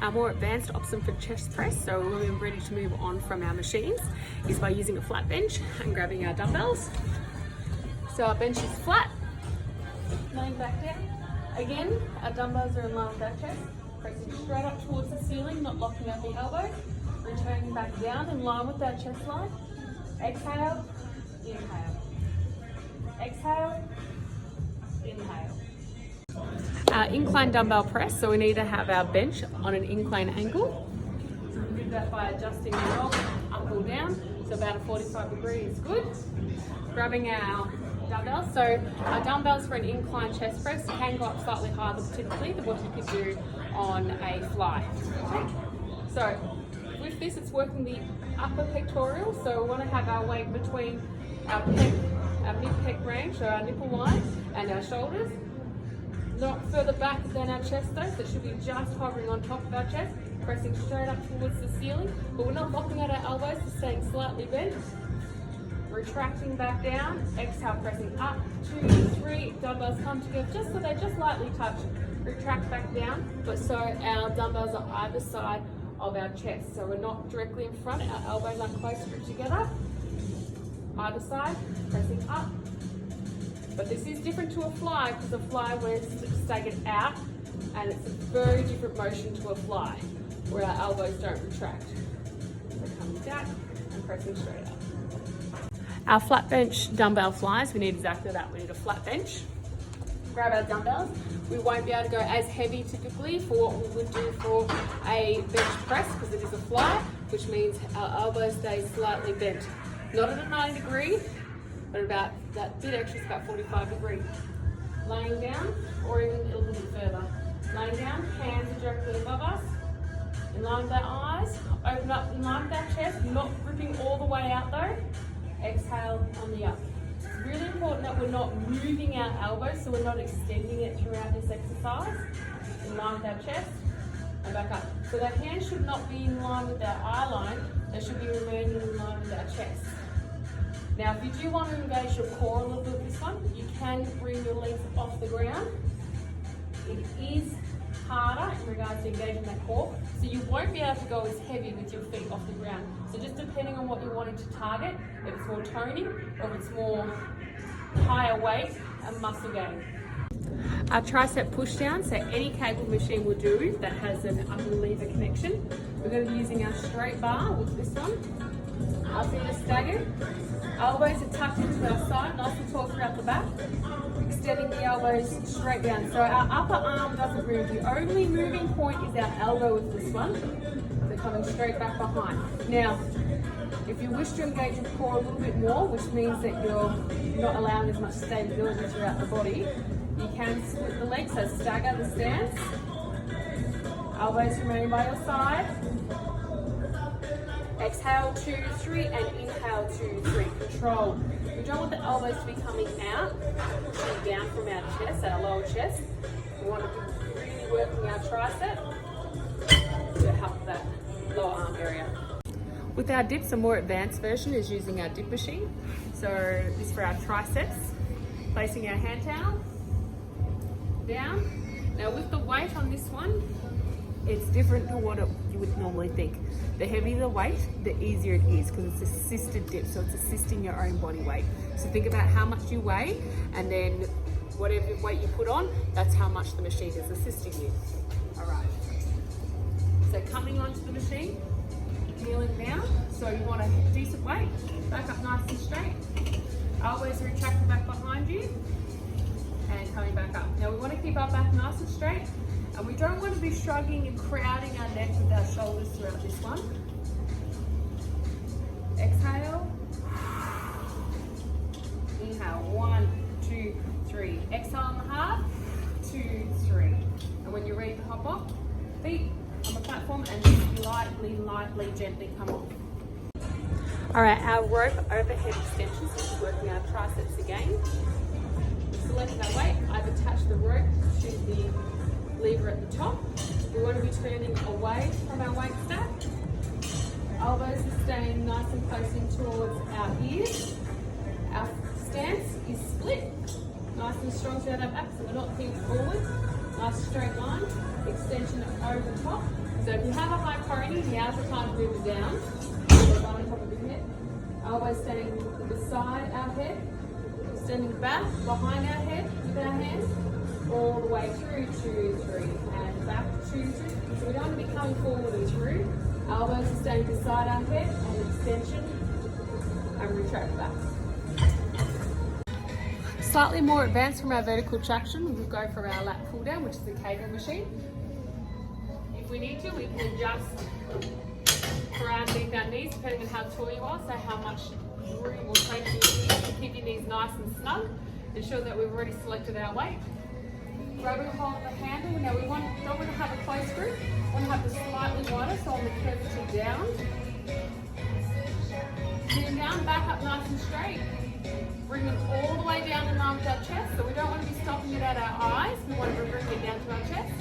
Our more advanced option for chest press, so when we're ready to move on from our machines, is by using a flat bench and grabbing our dumbbells. So our bench is flat, laying back down. Again, our dumbbells are in line with our chest, pressing straight up towards the ceiling, not locking out the elbow. Returning back down in line with our chest line. Exhale, inhale. Exhale, inhale. Our incline dumbbell press, so we need to have our bench on an incline angle. So we do that by adjusting the knob up or down, so about a 45 degree is good. Grabbing our dumbbells, so our dumbbells for an incline chest press can go up slightly higher than typically than what you could do on a fly. Okay? So with this, it's working the upper pectoral, so we want to have our weight between our mid-pec range, so our nipple line, and our shoulders. Not further back than our chest though, so it should be just hovering on top of our chest, pressing straight up towards the ceiling, but we're not locking out our elbows, so staying slightly bent. Retracting back down, exhale, pressing up, 2, 3, dumbbells come together just so they just lightly touch. Retract back down, but so our dumbbells are either side of our chest, so we're not directly in front, our elbows are close together. Either side, pressing up. But this is different to a fly, because a fly we're staggered out, and it's a very different motion to a fly, where our elbows don't retract. So coming down and pressing straight up. Our flat bench dumbbell flies, we need exactly that. We need a flat bench. Grab our dumbbells. We won't be able to go as heavy typically for what we would do for a bench press, because it is a fly, which means our elbows stay slightly bent. Not at a 90 degree, but about that bit extra, it's about 45 degree. Laying down, or even a little bit further. Laying down, hands are directly above us. In line with our eyes, open up in line with our chest, not gripping all the way out though. Exhale on the up. It's really important that we're not moving our elbows, so we're not extending it throughout this exercise. In line with our chest, and back up. So the hands should not be in line with our eye line, they should be remaining in line with our chest. Now, if you do want to engage your core a little bit with this one, you can bring your legs off the ground. It is harder in regards to engaging that core, so you won't be able to go as heavy with your feet off the ground. So just depending on what you're wanting to target, if it's more toning or if it's more higher weight and muscle gain. Our tricep push down, so any cable machine will do that has an upper lever connection. We're going to be using our straight bar with this one. Our feet are staggered. Elbows are tucked into our side, nice and tall throughout the back. Extending the elbows straight down. So our upper arm doesn't move. The only moving point is our elbow with this one. So coming straight back behind. Now, if you wish to engage your core a little bit more, which means that you're not allowing as much stability throughout the body, you can split the legs, so stagger the stance. Elbows remain by your side. Exhale, 2, 3, and inhale, 2, 3. Control. We don't want the elbows to be coming out and down from our chest, our lower chest. We want to be really working our tricep to help that lower arm area. With our dips, a more advanced version is using our dip machine. So this is for our triceps. Placing our hand towel down. Now with the weight on this one, it's different to what you would normally think. The heavier the weight, the easier it is, because it's assisted dip, so it's assisting your own body weight. So think about how much you weigh, and then whatever weight you put on, that's how much the machine is assisting you. All right. So coming onto the machine, kneeling down. So you want a decent weight, back up nice and straight. Elbows retracted back behind you, and coming back up. Now we want to keep our back nice and straight. And we don't want to be shrugging and crowding our neck with our shoulders throughout this one. Exhale. Inhale, 1, 2, 3. Exhale on the half, 2, 3. And when you're ready to hop off, feet on the platform and just lightly, gently come off. All right, our rope overhead extensions, this is working our triceps again. Selecting our weight, I've attached the rope to the lever at the top. We want to be turning away from our weight stack. Elbows are staying nice and close in towards our ears. Our stance is split, nice and strong throughout our back, so we're not looking forward. Nice straight line, extension over the top. So if you have a high pony, now's the time to move it down. On top of your head. Elbows standing beside our head, extending back behind our head with our hands, all the way through, 2, 3, and back, 2, 3. So we don't want to be coming forward and through. Elbows are staying beside our head, and extension, and retract back. Slightly more advanced from our vertical traction, we'll go for our lat pull down, which is the cable machine. If we need to, we can adjust around underneath our knees, depending on how tall you are, so how much room will take your knees to keep your knees nice and snug. Ensure that we've already selected our weight. Grabbing hold of the handle. Now we don't want to have a close grip. We want to have the slightly wider, so on the curvature down. Sitting down, back up nice and straight. Bring them all the way down in line with our chest, so we don't want to be stopping it at our eyes. We want to bring it down to our chest.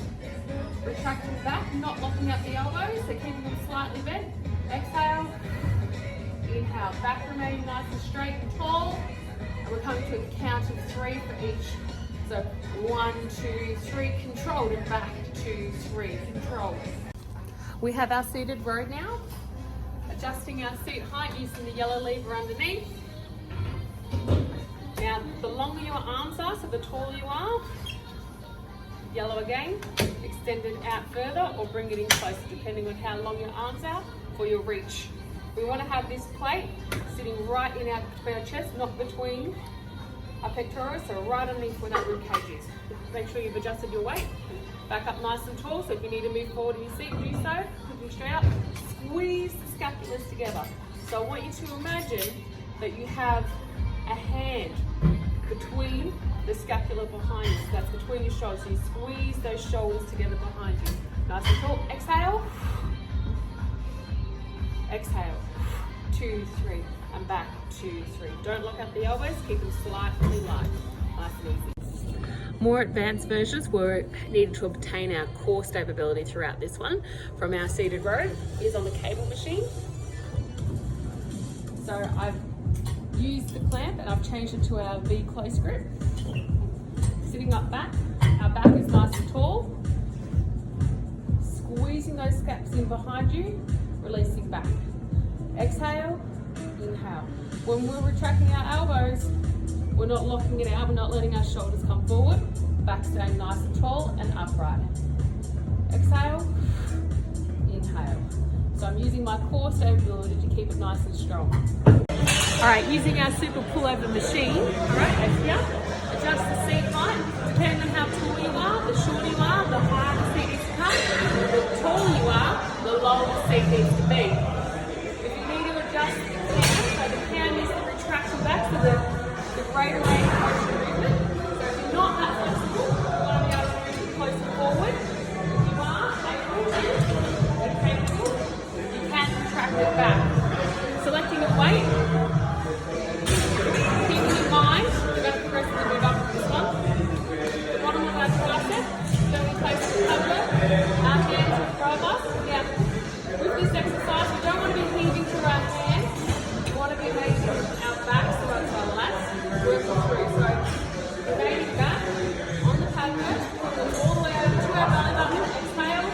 Retracting back, not locking out the elbows, so keeping them slightly bent. Exhale, inhale, back remaining nice and straight and tall. And we're coming to a count of 3 for each. So 1, 2, 3, controlled, and back, 2, 3, controlled. We have our seated row now. Adjusting our seat height using the yellow lever underneath. Now, the longer your arms are, so the taller you are, yellow again, extend it out further or bring it in closer, depending on how long your arms are for your reach. We want to have this plate sitting right in between our chest, not between our pectoris, so right underneath where that rib cage is. Make sure you've adjusted your weight. Back up nice and tall, so if you need to move forward in your seat, do so. Looking straight up, squeeze the scapulas together. So I want you to imagine that you have a hand between the scapula behind you, so that's between your shoulders. So you squeeze those shoulders together behind you. Nice and tall. Exhale. Exhale. 2, 3, and back. 2, 3. Don't lock out the elbows. Keep them slightly light. Nice and easy. More advanced versions were needed to obtain our core stability throughout this one. From our seated row is on the cable machine. So I've used the clamp and I've changed it to our V close grip. Sitting up back, our back is nice and tall. Squeezing those scaps in behind you, releasing back. Exhale, inhale. When we're retracting our elbows, we're not locking it out, we're not letting our shoulders come forward. Back staying nice and tall and upright. Exhale, inhale. So I'm using my core stability to keep it nice and strong. All right, using our super pullover machine. All right, over here. Adjust the seat height. Depending on how tall you are, the shorter you are, the higher the seat needs to come. The taller you are, the lower the seat needs to be. If you need to adjust the can, so the can needs to retract back for the greater range of motion movement. So if you're not that flexible, you want to be able to move it closer forward. If you are able to, you're capable, you can retract it back. Selecting a weight. Keeping in mind, we're going to progressively move up to this one. The bottom of our tricep, very close to the cover. Our hands in front of us. Now, with this exercise, we don't want to be heaving through our hands. We want to be making our backs towards our lats, working through. So, remaining back on the pad first, pulling all the way over to our belly button. Exhale,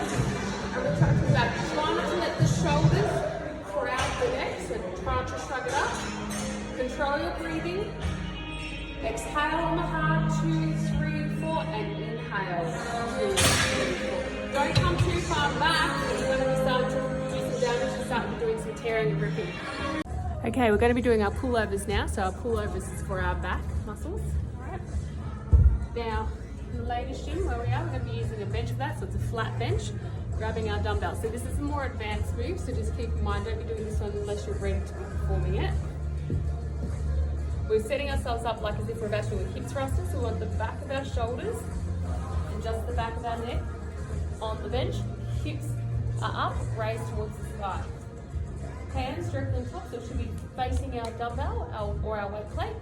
and retracting back. Try not to let the shoulders crowd the neck, so try not to shrug it up. Control your breathing. Exhale on the heart, 2, 3, 4, and inhale. 2, 3, 4. Don't come too far back, you're going to be starting to do some damage and start doing some tearing and ripping. Okay, we're going to be doing our pullovers now. So our pullovers is for our back muscles. Alright. Now, in the latest gym where we are, we're going to be using a bench for that, so it's a flat bench. Grabbing our dumbbells. So this is a more advanced move, so just keep in mind, don't be doing this one unless you're ready to be performing it. We're setting ourselves up like as if we're about to do a hip thruster, so we want the back of our shoulders and just the back of our neck on the bench. Hips are up, raised towards the sky. Hands directly on top, so it should be facing our dumbbell or our weight plate.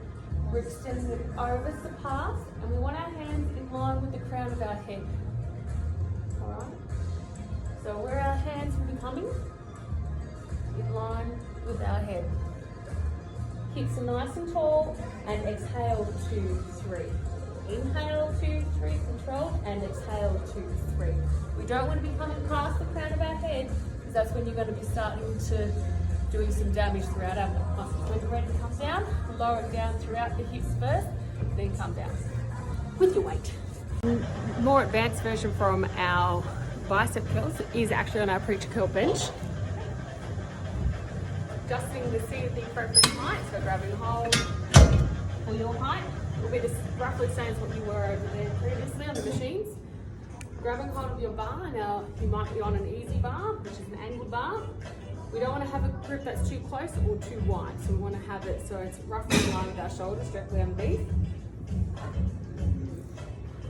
We're extending it over the path, and we want our hands in line with the crown of our head. Alright? So where our hands will be coming, in line with our head. Hips are nice and tall, and exhale, 2, 3. Inhale, 2, 3, controlled, and exhale, 2, 3. We don't want to be coming past the crown of our head, because that's when you're going to be starting to doing some damage throughout our muscles. When you're ready to come down, lower it down throughout the hips first, then come down with your weight. More advanced version from our bicep curls is actually on our preacher curl bench. Adjusting the seat at the appropriate height, so grabbing hold for your height will be just roughly the same as what you were over there previously on the machines. Grabbing hold of your bar, now you might be on an easy bar, which is an angled bar. We don't want to have a grip that's too close or too wide, so we want to have it so it's roughly in line with our shoulders, directly underneath.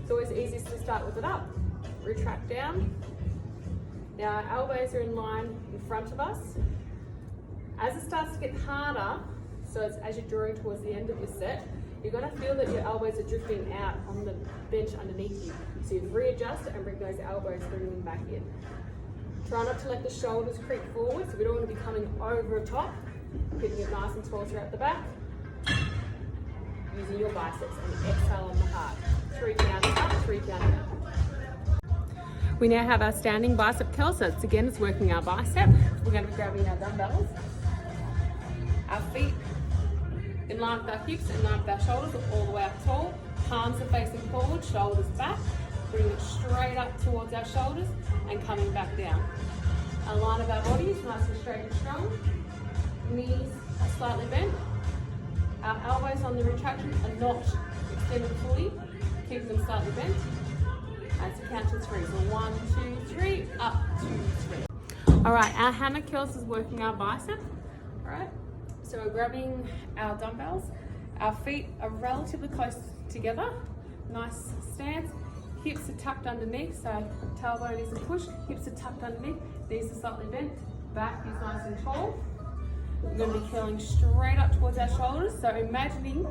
It's always easiest to start with it up. Retract down. Now our elbows are in line in front of us. As it starts to get harder, so it's as you're drawing towards the end of your set, you're going to feel that your elbows are drifting out on the bench underneath you. So you readjust and bring those elbows, bring them back in. Try not to let the shoulders creep forward, so we don't want to be coming over top, keeping it nice and tall throughout the back. Using your biceps and exhale on the heart. 3 count up, 3 count down. We now have our standing bicep curl, so it's working our bicep. We're going to be grabbing our dumbbells. Our feet in line with our hips, in line with our shoulders, all the way up tall. Palms are facing forward, shoulders back. Bring it straight up towards our shoulders and coming back down. Our line of our body is nice and straight and strong. Knees are slightly bent. Our elbows on the retraction are not extended fully. Keep them slightly bent. As you count to 3. So 1, 2, 3, up, 2, 3. All right, our hammer curls is working our bicep. All right, so we're grabbing our dumbbells. Our feet are relatively close together. Nice stance. Hips are tucked underneath, so tailbone isn't pushed. Hips are tucked underneath. Knees are slightly bent. Back is nice and tall. We're going to be curling straight up towards our shoulders. So imagining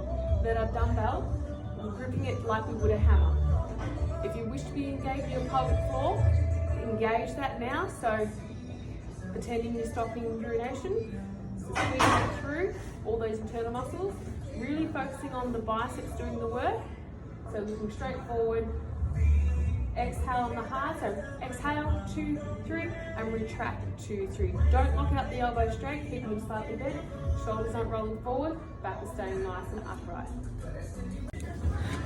that our dumbbell, we're gripping it like we would a hammer. If you wish to be engaging your pelvic floor, engage that now. So pretending you're stopping urination, squeezing it through all those internal muscles, really focusing on the biceps doing the work. So looking straight forward. Exhale on the heart, so exhale, 2, 3, and retract, 2, 3. Don't lock out the elbows straight, keep them slightly bent. Shoulders aren't rolling forward, back is staying nice and upright.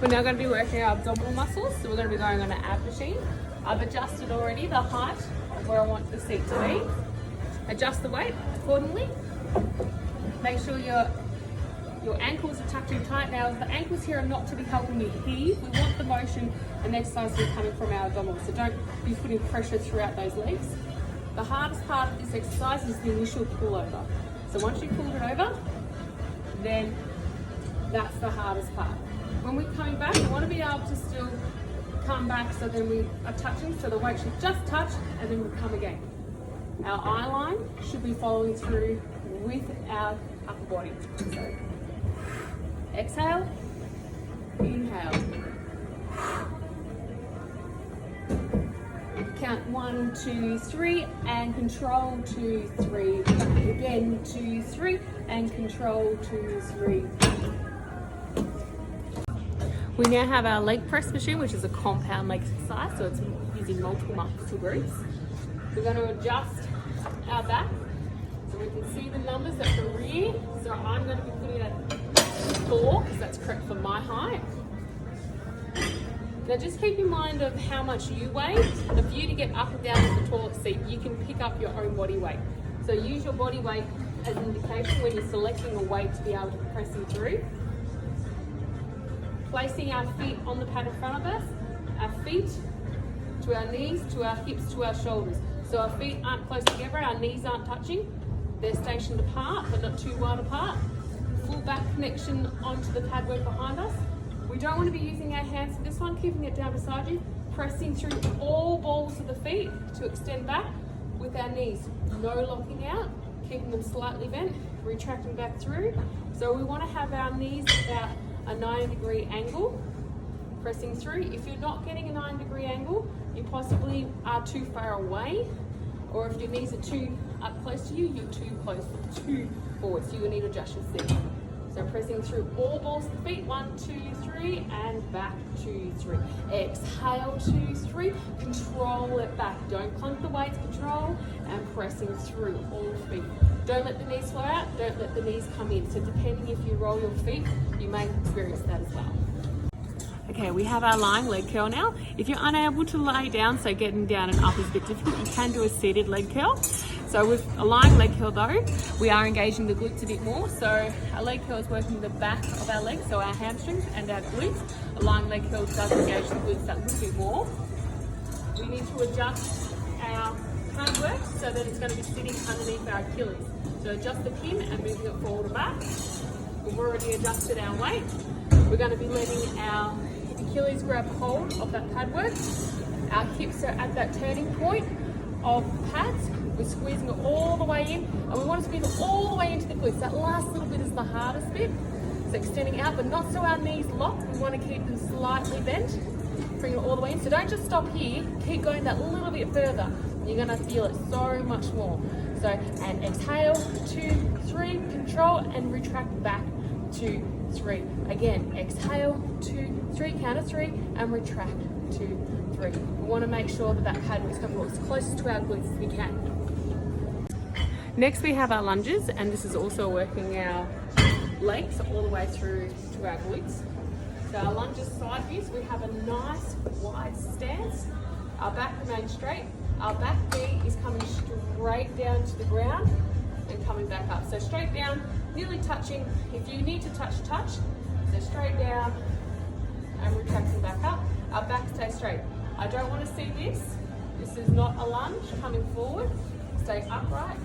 We're now going to be working our abdominal muscles, so we're going to be going on an ab machine. I've adjusted already the height of where I want the seat to be. Adjust the weight accordingly. Make sure your ankles are tucked in tight. Now, the ankles here are not to be helping you heave. We want the motion and exercise to be coming from our abdominals, so don't be putting pressure throughout those legs. The hardest part of this exercise is the initial pull over. So once you pulled it over, then that's the hardest part. When we're coming back, we want to be able to still come back, so then we are touching, so the weight should just touch and then we'll come again. Our eye line should be following through with our upper body. So exhale, inhale. Count 1, 2, 3, and control 2, 3. Again, 2, 3, and control 2, 3. We now have our leg press machine, which is a compound leg exercise, so it's using multiple muscle groups. We're going to adjust our back so we can see the numbers at the rear. So I'm going to be putting it at 4 because that's correct for my height. Now just keep in mind of how much you weigh. And for you to get up and down to the toilet seat, you can pick up your own body weight. So use your body weight as an indication when you're selecting a weight to be able to be pressing through. Placing our feet on the pad in front of us, our feet to our knees, to our hips, to our shoulders. So our feet aren't close together, our knees aren't touching. They're stationed apart, but not too wide apart. Full back connection onto the pad work behind us. We don't want to be using our hands for this one, keeping it down beside you, pressing through all balls of the feet to extend back with our knees. No locking out, keeping them slightly bent, retracting back through. So we want to have our knees about a 90-degree angle, pressing through. If you're not getting a 90-degree angle, you possibly are too far away, or if your knees are too up close to you, you're too close, too forward, so you will need to adjust your seat. So pressing through all balls of the feet, 1, 2, 3, and back, 2, 3. Exhale, 2, 3, control it back. Don't clunk the weights, control, and pressing through all feet. Don't let the knees flow out, don't let the knees come in. So depending if you roll your feet, you may experience that as well. Okay, we have our lying leg curl now. If you're unable to lay down, so getting down and up is a bit difficult, you can do a seated leg curl. So with a lying leg curl though, we are engaging the glutes a bit more. So our leg curl is working the back of our legs, so our hamstrings and our glutes. A lying leg curl does engage the glutes that little bit more. We need to adjust our hand work so that it's going to be sitting underneath our Achilles. So adjust the pin and moving it forward and back. We've already adjusted our weight. We're going to be letting our Achilles grab hold of that pad work. Our hips are at that turning point of pads. We're squeezing it all the way in, and we want to squeeze it all the way into the glutes. That last little bit is the hardest bit. So extending out, but not so our knees lock. We want to keep them slightly bent. Bring it all the way in. So don't just stop here. Keep going that little bit further. You're going to feel it so much more. So, and exhale, 2, 3, control, and retract back, 2, 3. Again, exhale, 2, 3, count of 3, and retract, 2, 3. We want to make sure that that pad is coming as close to our glutes as we can. Next we have our lunges, and this is also working our legs all the way through to our glutes. So our lunges side views, we have a nice wide stance. Our back remains straight. Our back knee is coming straight down to the ground and coming back up. So straight down, nearly touching. If you need to touch, touch. So straight down and retracting back up. Our back stays straight. I don't want to see this. This is not a lunge coming forward. Stay upright.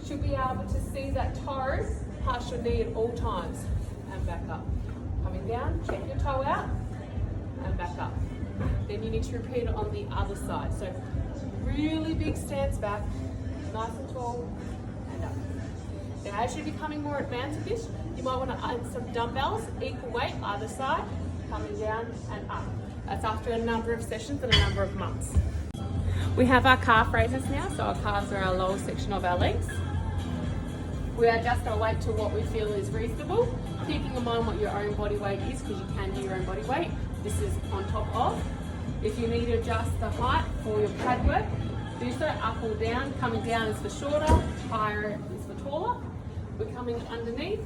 Should be able to see that toe past your knee at all times. And back up. Coming down, check your toe out and back up. Then you need to repeat it on the other side. So really big stance back, nice and tall, and up. Now as you're becoming more advanced with this, you might want to add some dumbbells, equal weight either side, coming down and up. That's after a number of sessions and a number of months. We have our calf raises now, so our calves are our lower section of our legs. We adjust our weight to what we feel is reasonable, keeping in mind what your own body weight is, because you can do your own body weight. This is on top of. If you need to adjust the height for your pad work, do so, up or down. Coming down is for shorter, higher is for taller. We're coming underneath.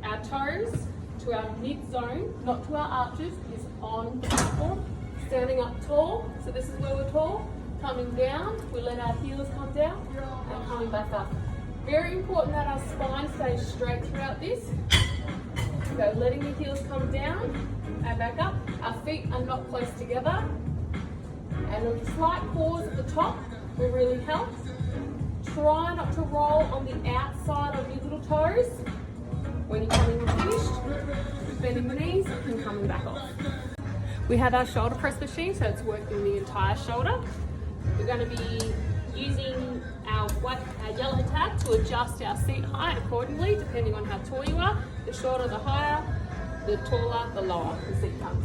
Our toes to our mid zone, not to our arches, is on platform. Standing up tall, so this is where we're tall. Coming down, we let our heels come down and coming back up. Very important that our spine stays straight throughout this. So letting the heels come down and back up. Our feet are not close together. And a slight pause at the top will really help. Try not to roll on the outside of your little toes. When you're coming and finished, bending the knees and coming back off. We have our shoulder press machine, so it's working the entire shoulder. We're going to be using our yellow tag to adjust our seat height accordingly, depending on how tall you are. The shorter, the higher, the taller, the lower the seat comes.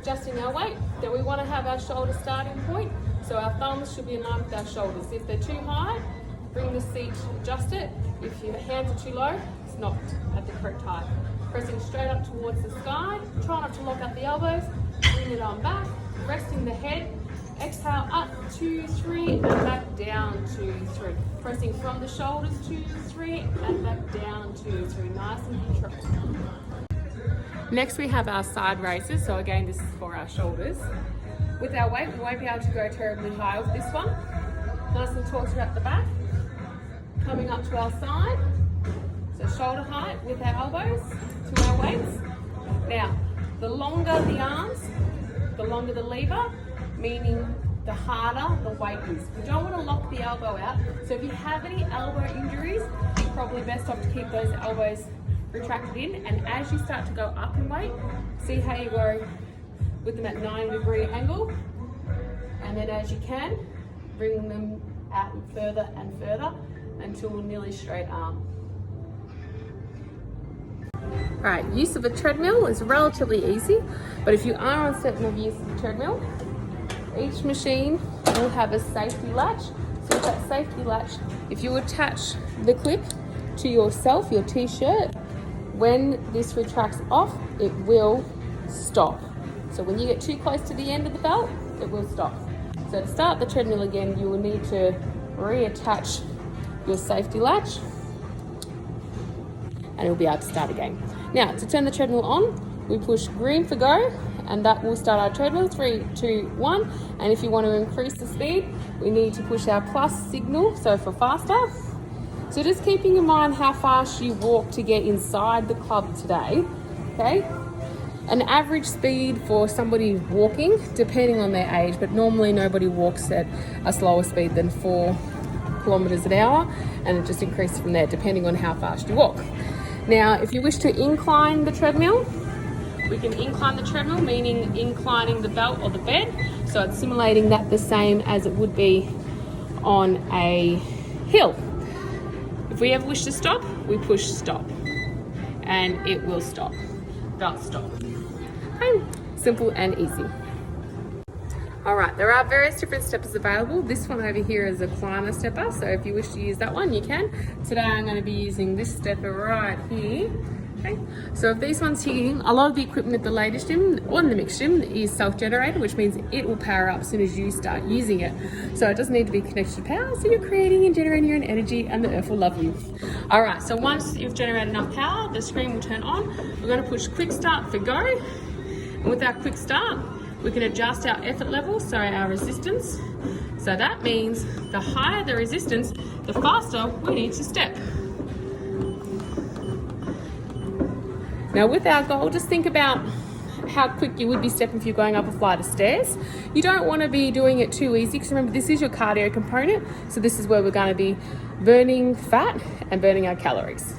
Adjusting our weight, then we want to have our shoulder starting point, so our thumbs should be in line with our shoulders. If they're too high, bring the seat, adjust it. If your hands are too low, it's not at the correct height. Pressing straight up towards the sky, try not to lock up the elbows, bring it on back, resting the head. Exhale up, 2, 3, and back down, 2, 3. Pressing from the shoulders, 2, 3, and back down, 2, 3. Nice and controlled. Next we have our side raises. So again, this is for our shoulders. With our weight, we won't be able to go terribly high with this one. Nice and tall throughout the back. Coming up to our side. So shoulder height with our elbows to our weights. Now, the longer the arms, the longer the lever, meaning the harder the weight is. We don't want to lock the elbow out. So if you have any elbow injuries, it's probably best off to keep those elbows retracted in. And as you start to go up in weight, see how you go with them at 90-degree angle. And then as you can, bring them out further and further until nearly straight arm. Alright, use of a treadmill is relatively easy, but if you are uncertain of use of a treadmill, each machine will have a safety latch. So with that safety latch, if you attach the clip to yourself, your t-shirt, when this retracts off, it will stop. So when you get too close to the end of the belt, it will stop. So to start the treadmill again, you will need to reattach your safety latch and you'll be able to start again. Now, to turn the treadmill on, we push green for go, and that will start our treadmill. 3, 2, 1. And if you want to increase the speed, we need to push our plus signal, so for faster. So just keeping in mind how fast you walk to get inside the club today, okay? An average speed for somebody walking, depending on their age, but normally nobody walks at a slower speed than 4 kilometers an hour, and it just increases from there depending on how fast you walk. Now, if you wish to incline the treadmill, we can incline the treadmill, meaning inclining the belt or the bed, so it's simulating that the same as it would be on a hill. If we ever wish to stop, we push stop and it will stop. Belt stop. Okay, simple and easy. All right, there are various different steppers available. This one over here is a climber stepper, so if you wish to use that one, you can. Today I'm going to be using this stepper right here. Okay. So if these ones here, a lot of the equipment at the latest gym or in the mixed gym is self-generated, which means it will power up as soon as you start using it. So it doesn't need to be connected to power, so you're creating and generating your own energy and the earth will love you. All right, so once you've generated enough power, the screen will turn on. We're going to push quick start for go. And with our quick start, we can adjust our effort level, so our resistance. So that means the higher the resistance, the faster we need to step. Now with our goal, just think about how quick you would be stepping if you're going up a flight of stairs. You don't want to be doing it too easy, because remember, this is your cardio component. So this is where we're going to be burning fat and burning our calories.